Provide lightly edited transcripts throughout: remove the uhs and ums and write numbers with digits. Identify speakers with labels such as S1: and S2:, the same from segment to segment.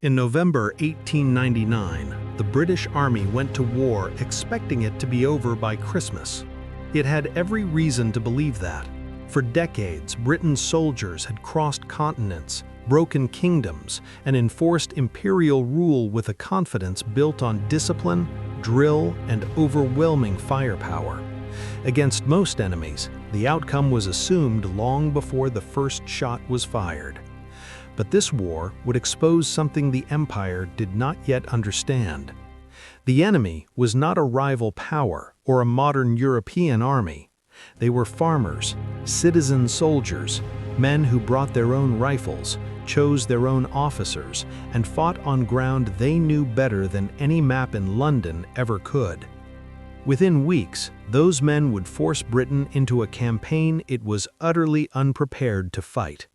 S1: In November 1899, the British Army went to war expecting it to be over by Christmas. It had every reason to believe that. For decades, Britain's soldiers had crossed continents, broken kingdoms, and enforced imperial rule with a confidence built on discipline, drill, and overwhelming firepower. Against most enemies, the outcome was assumed long before the first shot was fired. But this war would expose something the Empire did not yet understand. The enemy was not a rival power or a modern European army. They were farmers, citizen soldiers, men who brought their own rifles, chose their own officers, and fought on ground they knew better than any map in London ever could. Within weeks, those men would force Britain into a campaign it was utterly unprepared to fight.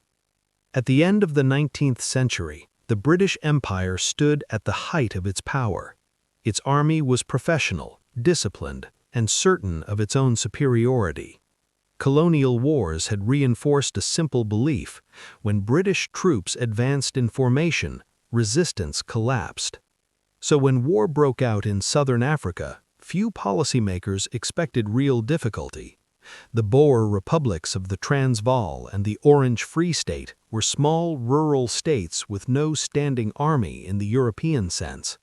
S1: At the end of the 19th century, the British Empire stood at the height of its power. Its army was professional, disciplined, and certain of its own superiority. Colonial wars had reinforced a simple belief: when British troops advanced in formation, resistance collapsed. So when war broke out in southern Africa, few policymakers expected real difficulty. The Boer republics of the Transvaal and the Orange Free State were small rural states with no standing army in the European sense.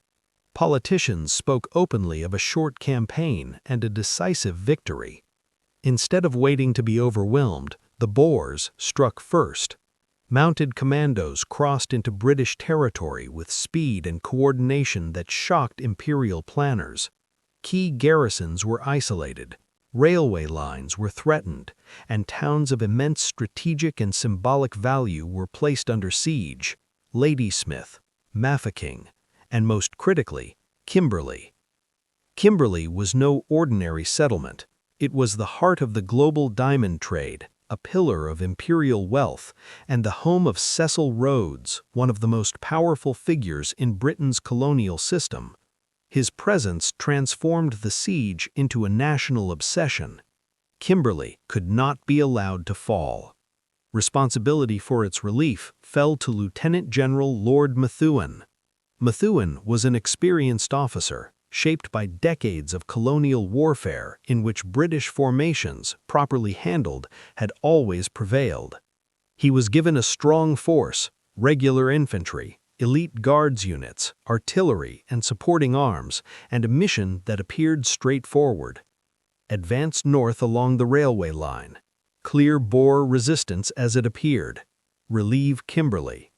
S1: Politicians spoke openly of a short campaign and a decisive victory. Instead of waiting to be overwhelmed, the Boers struck first. Mounted commandos crossed into British territory with speed and coordination that shocked imperial planners. Key garrisons were isolated. Railway lines were threatened, and towns of immense strategic and symbolic value were placed under siege: Ladysmith, Mafeking, and most critically, Kimberley. Kimberley was no ordinary settlement. It was the heart of the global diamond trade, a pillar of imperial wealth, and the home of Cecil Rhodes, one of the most powerful figures in Britain's colonial system. His presence transformed the siege into a national obsession. Kimberley could not be allowed to fall. Responsibility for its relief fell to Lieutenant General Lord Methuen. Methuen was an experienced officer, shaped by decades of colonial warfare in which British formations, properly handled, had always prevailed. He was given a strong force, regular infantry, elite guards units, artillery, and supporting arms, and a mission that appeared straightforward: advance north along the railway line, clear Boer resistance as it appeared, relieve Kimberley.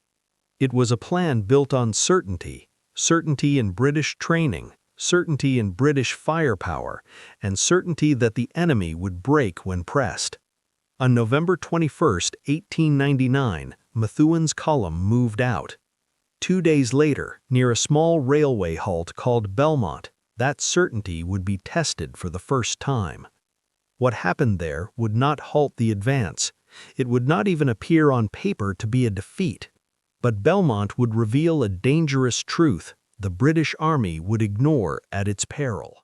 S1: It was a plan built on certainty in British training, certainty in British firepower, and certainty that the enemy would break when pressed. On November 21, 1899, Methuen's column moved out. 2 days later, near a small railway halt called Belmont, that certainty would be tested for the first time. What happened there would not halt the advance. It would not even appear on paper to be a defeat. But Belmont would reveal a dangerous truth the British Army would ignore at its peril.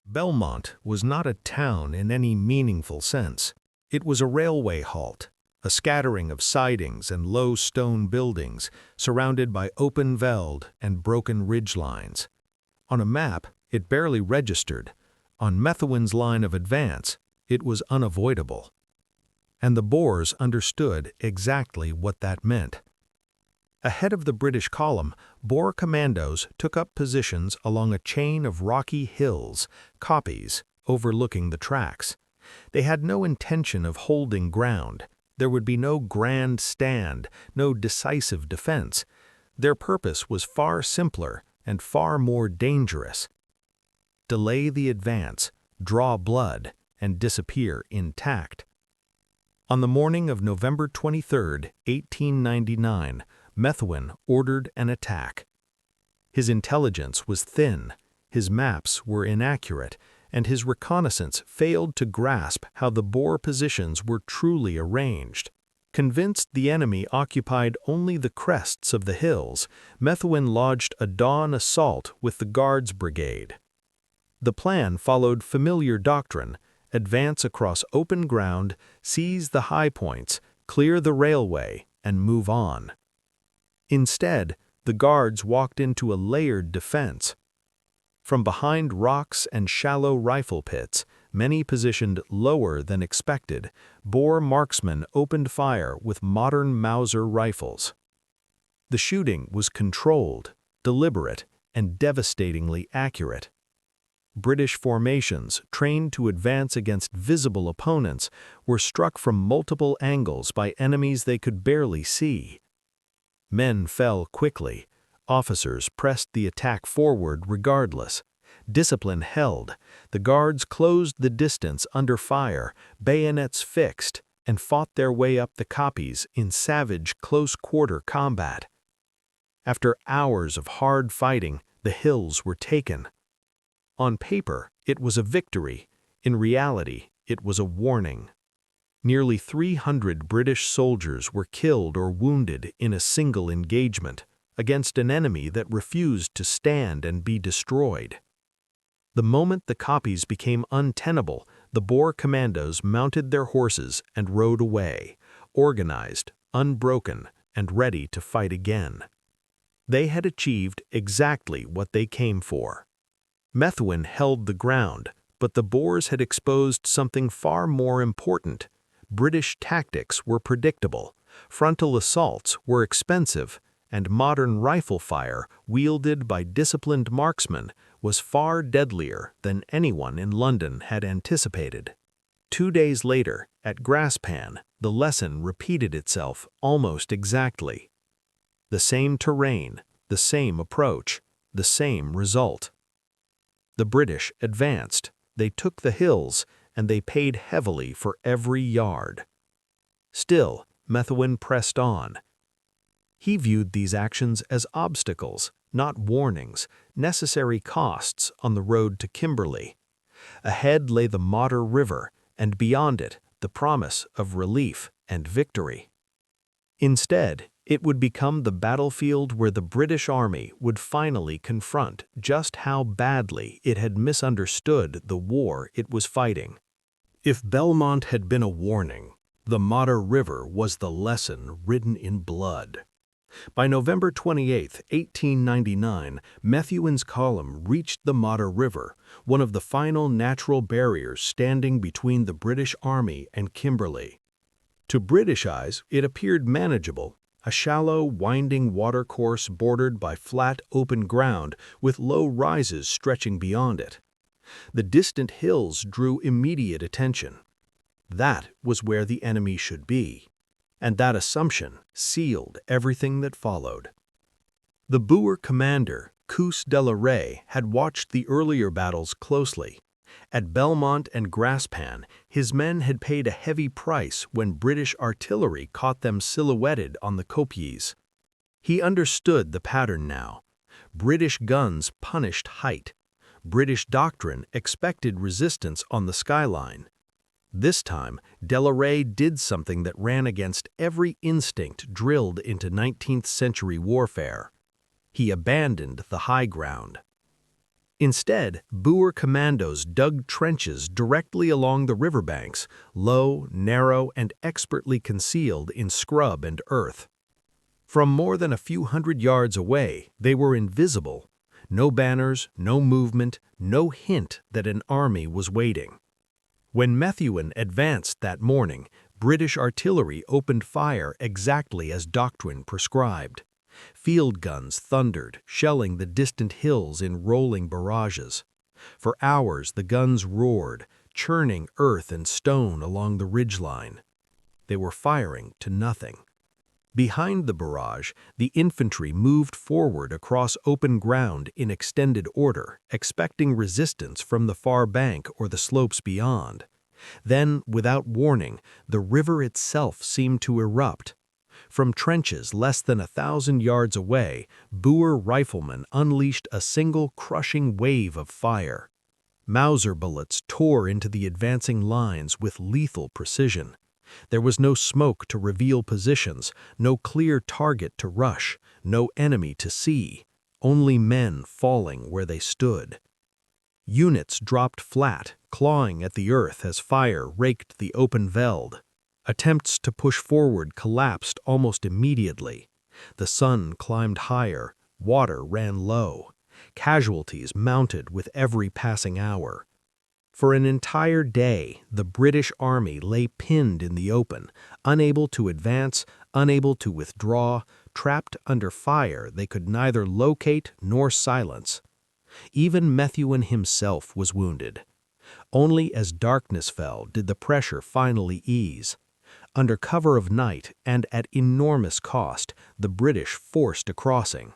S1: Belmont was not a town in any meaningful sense. It was a railway halt, a scattering of sidings and low stone buildings surrounded by open veld and broken ridgelines. On a map, it barely registered. On Methuen's line of advance, it was unavoidable. And the Boers understood exactly what that meant. Ahead of the British column, Boer commandos took up positions along a chain of rocky hills, koppies, overlooking the tracks. They had no intention of holding ground. There would be no grand stand, no decisive defense. Their purpose was far simpler and far more dangerous: delay the advance, draw blood, and disappear intact. On the morning of November 23, 1899, Methuen ordered an attack. His intelligence was thin, his maps were inaccurate, and his reconnaissance failed to grasp how the Boer positions were truly arranged. Convinced the enemy occupied only the crests of the hills, Methuen lodged a dawn assault with the Guards Brigade. The plan followed familiar doctrine: advance across open ground, seize the high points, clear the railway, and move on. Instead, the guards walked into a layered defense. From behind rocks and shallow rifle pits, many positioned lower than expected, Boer marksmen opened fire with modern Mauser rifles. The shooting was controlled, deliberate, and devastatingly accurate. British formations, trained to advance against visible opponents, were struck from multiple angles by enemies they could barely see. Men fell quickly. Officers pressed the attack forward regardless. Discipline held. The guards closed the distance under fire, bayonets fixed, and fought their way up the koppies in savage close-quarter combat. After hours of hard fighting, the hills were taken. On paper, it was a victory. In reality, it was a warning. Nearly 300 British soldiers were killed or wounded in a single engagement against an enemy that refused to stand and be destroyed. The moment the koppies became untenable, the Boer commandos mounted their horses and rode away, organized, unbroken, and ready to fight again. They had achieved exactly what they came for. Methuen held the ground, but the Boers had exposed something far more important. British tactics were predictable, frontal assaults were expensive, and modern rifle fire, wielded by disciplined marksmen, was far deadlier than anyone in London had anticipated. 2 days later, at Graspan, the lesson repeated itself almost exactly. The same terrain, the same approach, the same result. The British advanced, they took the hills, and they paid heavily for every yard. Still, Methuen pressed on. He viewed these actions as obstacles, not warnings, necessary costs on the road to Kimberley. Ahead lay the Modder River, and beyond it, the promise of relief and victory. Instead, it would become the battlefield where the British Army would finally confront just how badly it had misunderstood the war it was fighting. If Belmont had been a warning, the Modder River was the lesson written in blood. By November 28, 1899, Methuen's column reached the Modder River, one of the final natural barriers standing between the British Army and Kimberley. To British eyes, it appeared manageable, a shallow, winding watercourse bordered by flat, open ground with low rises stretching beyond it. The distant hills drew immediate attention. That was where the enemy should be, and that assumption sealed everything that followed. The Boer commander, Koos had watched the earlier battles closely. At Belmont and Graspan, his men had paid a heavy price when British artillery caught them silhouetted on the kopjes. He understood the pattern now. British guns punished height. British doctrine expected resistance on the skyline. This time, Delarey did something that ran against every instinct drilled into 19th-century warfare. He abandoned the high ground. Instead, Boer commandos dug trenches directly along the riverbanks, low, narrow, and expertly concealed in scrub and earth. From more than a few hundred yards away, they were invisible. No banners, no movement, no hint that an army was waiting. When Methuen advanced that morning, British artillery opened fire exactly as doctrine prescribed. Field guns thundered, shelling the distant hills in rolling barrages. For hours the guns roared, churning earth and stone along the ridgeline. They were firing to nothing. Behind the barrage, the infantry moved forward across open ground in extended order, expecting resistance from the far bank or the slopes beyond. Then, without warning, the river itself seemed to erupt. From trenches less than 1,000 yards away, Boer riflemen unleashed a single crushing wave of fire. Mauser bullets tore into the advancing lines with lethal precision. There was no smoke to reveal positions, no clear target to rush, no enemy to see, only men falling where they stood. Units dropped flat, clawing at the earth as fire raked the open veld. Attempts to push forward collapsed almost immediately. The sun climbed higher, Water ran low. Casualties mounted with every passing hour. For an entire day, the British army lay pinned in the open, unable to advance, unable to withdraw, trapped under fire they could neither locate nor silence. Even Methuen himself was wounded. Only as darkness fell did the pressure finally ease. Under cover of night and at enormous cost, the British forced a crossing.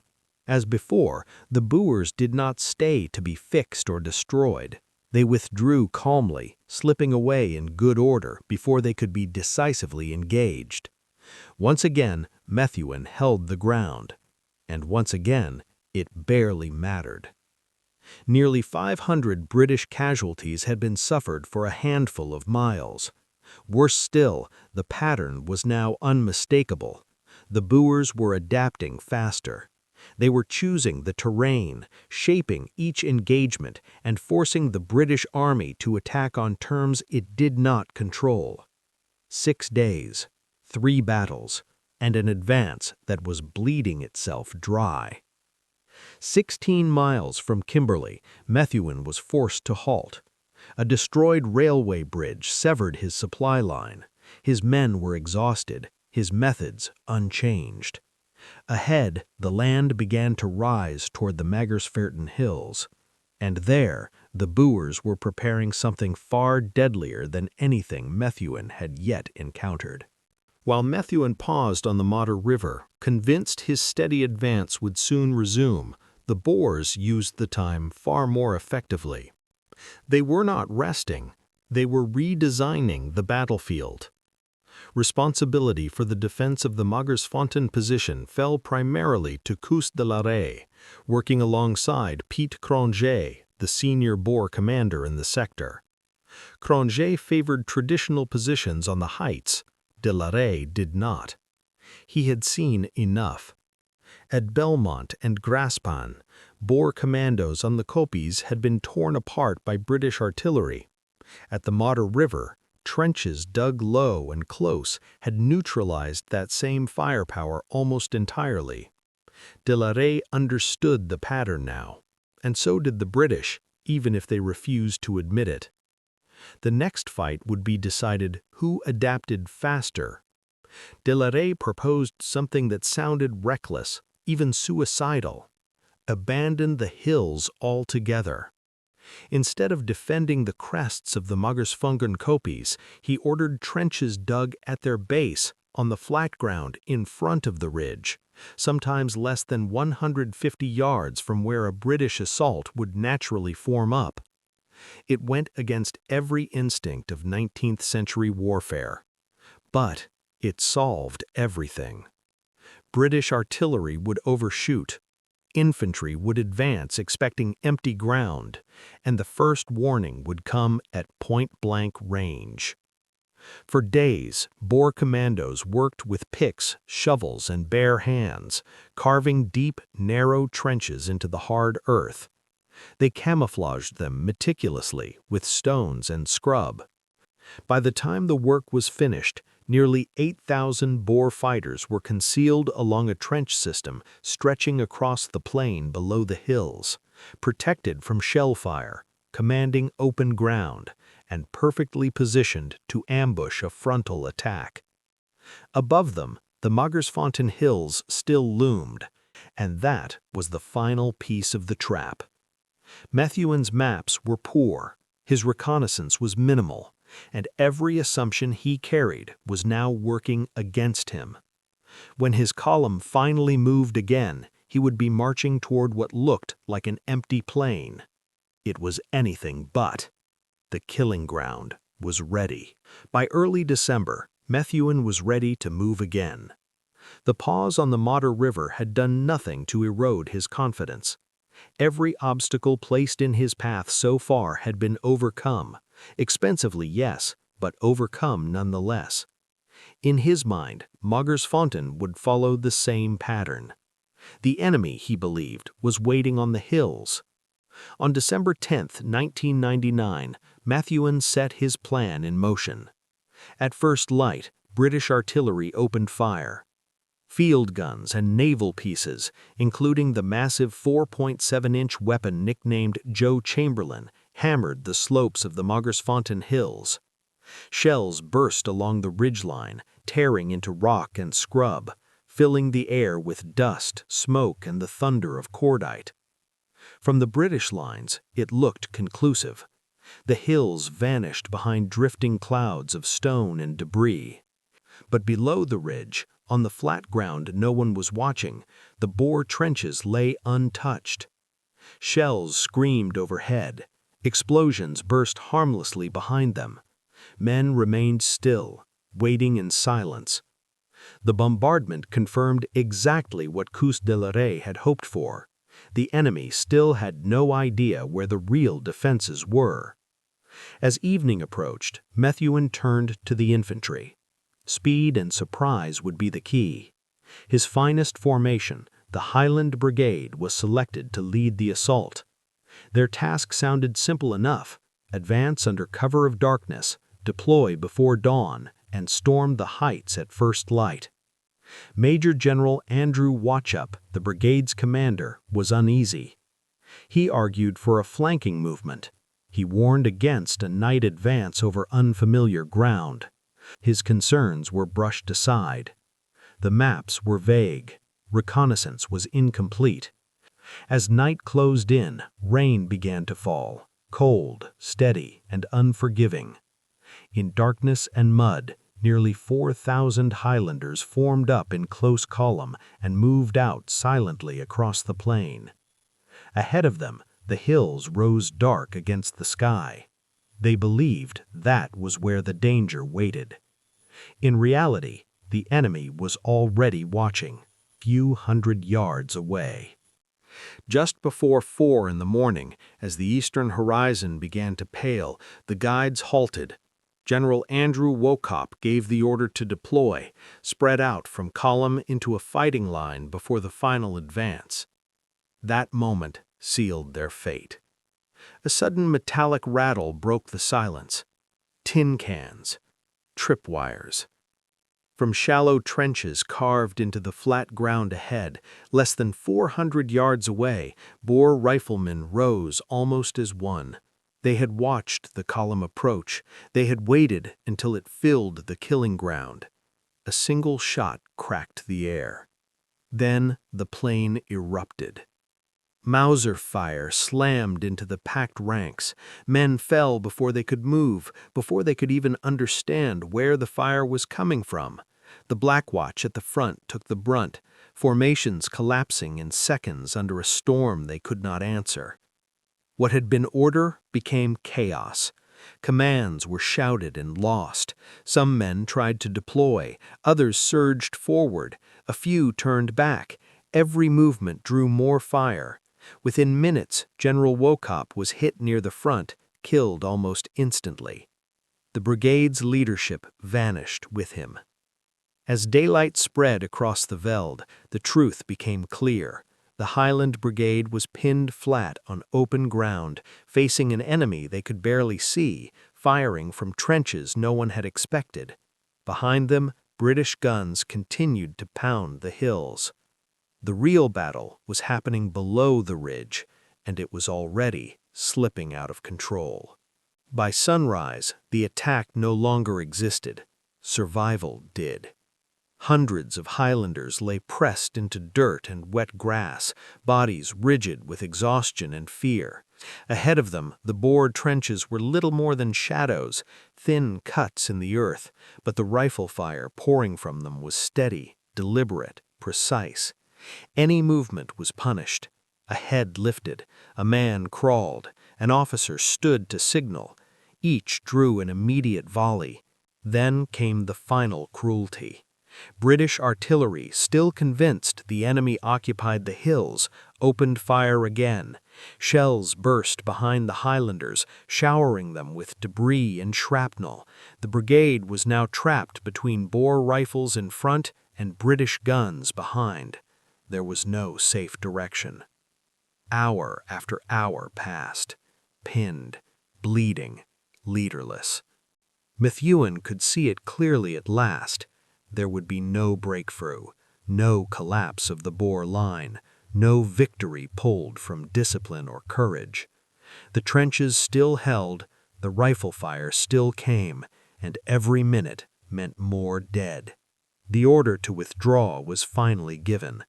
S1: As before, the Boers did not stay to be fixed or destroyed. They withdrew calmly, slipping away in good order before they could be decisively engaged. Once again, Methuen held the ground. And once again, it barely mattered. Nearly 500 British casualties had been suffered for a handful of miles. Worse still, the pattern was now unmistakable. The Boers were adapting faster. They were choosing the terrain, shaping each engagement, and forcing the British Army to attack on terms it did not control. 6 days, 3 battles, and an advance that was bleeding itself dry. 16 miles from Kimberley, Methuen was forced to halt. A destroyed railway bridge severed his supply line. His men were exhausted, his methods unchanged. Ahead, the land began to rise toward the Magersfontein hills. And there, the Boers were preparing something far deadlier than anything Methuen had yet encountered. While Methuen paused on the Modder River, convinced his steady advance would soon resume, the Boers used the time far more effectively. They were not resting, they were redesigning the battlefield. Responsibility for the defense of the Magersfontein position fell primarily to Koos de la Rey, working alongside Piet Cronje, the senior Boer commander in the sector. Cronje favored traditional positions on the heights. De la Rey did not. He had seen enough. At Belmont and Graspan, Boer commandos on the kopjes had been torn apart by British artillery. At the Modder River, trenches dug low and close had neutralized that same firepower almost entirely. De la Rey understood the pattern now, and so did the British, even if they refused to admit it. The next fight would be decided who adapted faster. De la Rey proposed something that sounded reckless, even suicidal. Abandon the hills altogether. Instead of defending the crests of the Magersfontein kopjes, he ordered trenches dug at their base, on the flat ground in front of the ridge, sometimes less than 150 yards from where a British assault would naturally form up. It went against every instinct of 19th century warfare. But it solved everything. British artillery would overshoot. Infantry would advance expecting empty ground, and the first warning would come at point-blank range. For days, Boer commandos worked with picks, shovels, and bare hands, carving deep, narrow trenches into the hard earth. They camouflaged them meticulously with stones and scrub. By the time the work was finished, nearly 8,000 Boer fighters were concealed along a trench system stretching across the plain below the hills, protected from shell fire, commanding open ground, and perfectly positioned to ambush a frontal attack. Above them, the Magersfontein hills still loomed, and that was the final piece of the trap. Methuen's maps were poor, his reconnaissance was minimal, and every assumption he carried was now working against him. When his column finally moved again, he would be marching toward what looked like an empty plain. It was anything but. The killing ground was ready. By early December, Methuen was ready to move again. The pause on the Modder River had done nothing to erode his confidence. Every obstacle placed in his path so far had been overcome. Expensively, yes, but overcome nonetheless. In his mind, Magersfontein would follow the same pattern. The enemy, he believed, was waiting on the hills. On December 10, 1999, Methuen set his plan in motion. At first light, British artillery opened fire. Field guns and naval pieces, including the massive 4.7-inch weapon nicknamed Joe Chamberlain, hammered the slopes of the Magersfontein hills. Shells burst along the ridgeline, tearing into rock and scrub, filling the air with dust, smoke, and the thunder of cordite. From the British lines, it looked conclusive. The hills vanished behind drifting clouds of stone and debris. But below the ridge, on the flat ground no one was watching, the Boer trenches lay untouched. Shells screamed overhead. Explosions burst harmlessly behind them. Men remained still, waiting in silence. The bombardment confirmed exactly what Koos had hoped for. The enemy still had no idea where the real defenses were. As evening approached, Methuen turned to the infantry. Speed and surprise would be the key. His finest formation, the Highland Brigade, was selected to lead the assault. Their task sounded simple enough: advance under cover of darkness, deploy before dawn, and storm the heights at first light. Major General Andrew Wauchope, the brigade's commander, was uneasy. He argued for a flanking movement. He warned against a night advance over unfamiliar ground. His concerns were brushed aside. The maps were vague. Reconnaissance was incomplete. As night closed in, rain began to fall, cold, steady, and unforgiving. In darkness and mud, nearly 4,000 Highlanders formed up in close column and moved out silently across the plain. Ahead of them, the hills rose dark against the sky. They believed that was where the danger waited. In reality, the enemy was already watching, few hundred yards away. Just before 4 in the morning, as the eastern horizon began to pale, the guides halted. General Andrew Wauchope gave the order to deploy, spread out from column into a fighting line before the final advance. That moment sealed their fate. A sudden metallic rattle broke the silence. Tin cans, tripwires. From shallow trenches carved into the flat ground ahead, less than 400 yards away, Boer riflemen rose almost as one. They had watched the column approach. They had waited until it filled the killing ground. A single shot cracked the air. Then the plain erupted. Mauser fire slammed into the packed ranks. Men fell before they could move, before they could even understand where the fire was coming from. The Black Watch at the front took the brunt, formations collapsing in seconds under a storm they could not answer. What had been order became chaos. Commands were shouted and lost. Some men tried to deploy, others surged forward, a few turned back. Every movement drew more fire. Within minutes, General Wauchope was hit near the front, killed almost instantly. The brigade's leadership vanished with him. As daylight spread across the veld, the truth became clear. The Highland Brigade was pinned flat on open ground, facing an enemy they could barely see, firing from trenches no one had expected. Behind them, British guns continued to pound the hills. The real battle was happening below the ridge, and it was already slipping out of control. By sunrise, the attack no longer existed. Survival did. Hundreds of Highlanders lay pressed into dirt and wet grass, bodies rigid with exhaustion and fear. Ahead of them, the Boer trenches were little more than shadows, thin cuts in the earth, but the rifle fire pouring from them was steady, deliberate, precise. Any movement was punished. A head lifted, a man crawled, an officer stood to signal. Each drew an immediate volley. Then came the final cruelty. British artillery, still convinced the enemy occupied the hills, opened fire again. Shells burst behind the Highlanders, showering them with debris and shrapnel. The brigade was now trapped between Boer rifles in front and British guns behind. There was no safe direction. Hour after hour passed, pinned, bleeding, leaderless. Methuen could see it clearly at last. There would be no breakthrough. No collapse of the Boer line, no victory pulled from discipline or courage. The trenches still held, the rifle fire still came, and every minute meant more dead. The order to withdraw was finally given.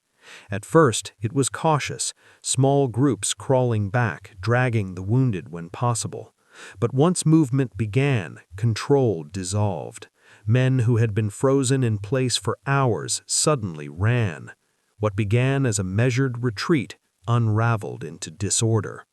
S1: At first, it was cautious, small groups crawling back, dragging the wounded when possible. But once movement began, control dissolved. Men who had been frozen in place for hours suddenly ran. What began as a measured retreat unraveled into disorder.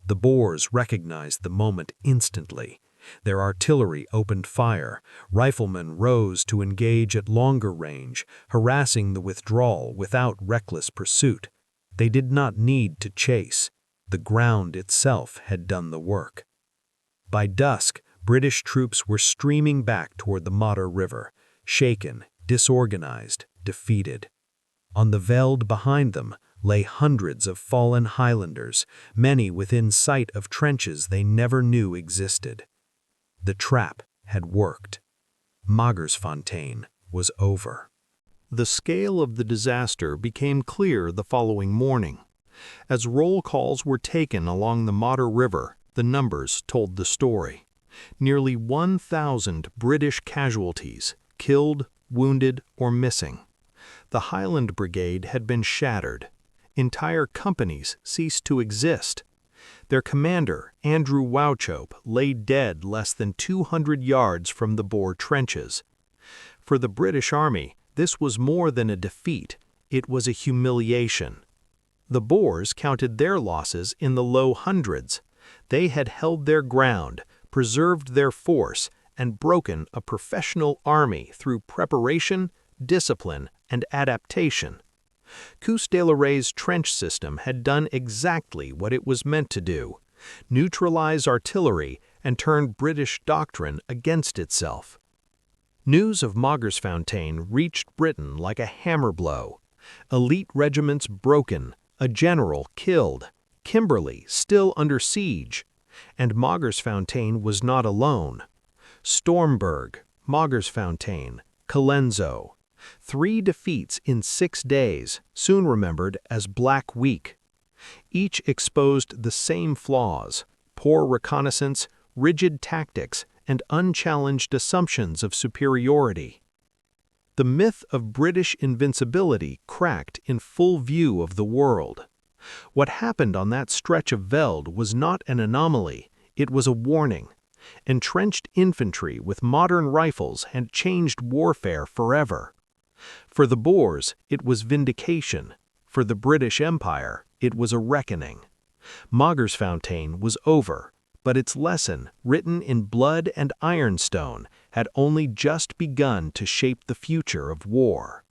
S1: The Boers recognized the moment instantly. Their artillery opened fire. Riflemen rose to engage at longer range, harassing the withdrawal without reckless pursuit. They did not need to chase. The ground itself had done the work. By dusk, British troops were streaming back toward the Modder River, shaken, disorganized, defeated. On the veld behind them lay hundreds of fallen Highlanders, many within sight of trenches they never knew existed. The trap had worked. Magersfontein was over. The scale of the disaster became clear the following morning. As roll calls were taken along the Modder River, the numbers told the story. Nearly 1,000 British casualties, killed, wounded, or missing. The Highland Brigade had been shattered. Entire companies ceased to exist. Their commander, Andrew Wauchope, lay dead less than 200 yards from the Boer trenches. For the British Army, this was more than a defeat, it was a humiliation. The Boers counted their losses in the low hundreds. They had held their ground, preserved their force, and broken a professional army through preparation, discipline, and adaptation. Koos de la Rey's trench system had done exactly what it was meant to do: neutralize artillery and turn British doctrine against itself. News of Magersfontein reached Britain like a hammer blow. Elite regiments broken, a general killed, Kimberley still under siege. And Magersfontein was not alone. Stormberg, Magersfontein, Colenso. 3 defeats in 6 days, soon remembered as Black Week. Each exposed the same flaws: poor reconnaissance, rigid tactics, and unchallenged assumptions of superiority. The myth of British invincibility cracked in full view of the world. What happened on that stretch of veld was not an anomaly, it was a warning. Entrenched infantry with modern rifles had changed warfare forever. For the Boers, it was vindication. For the British Empire, it was a reckoning. Magersfontein was over, but its lesson, written in blood and ironstone, had only just begun to shape the future of war.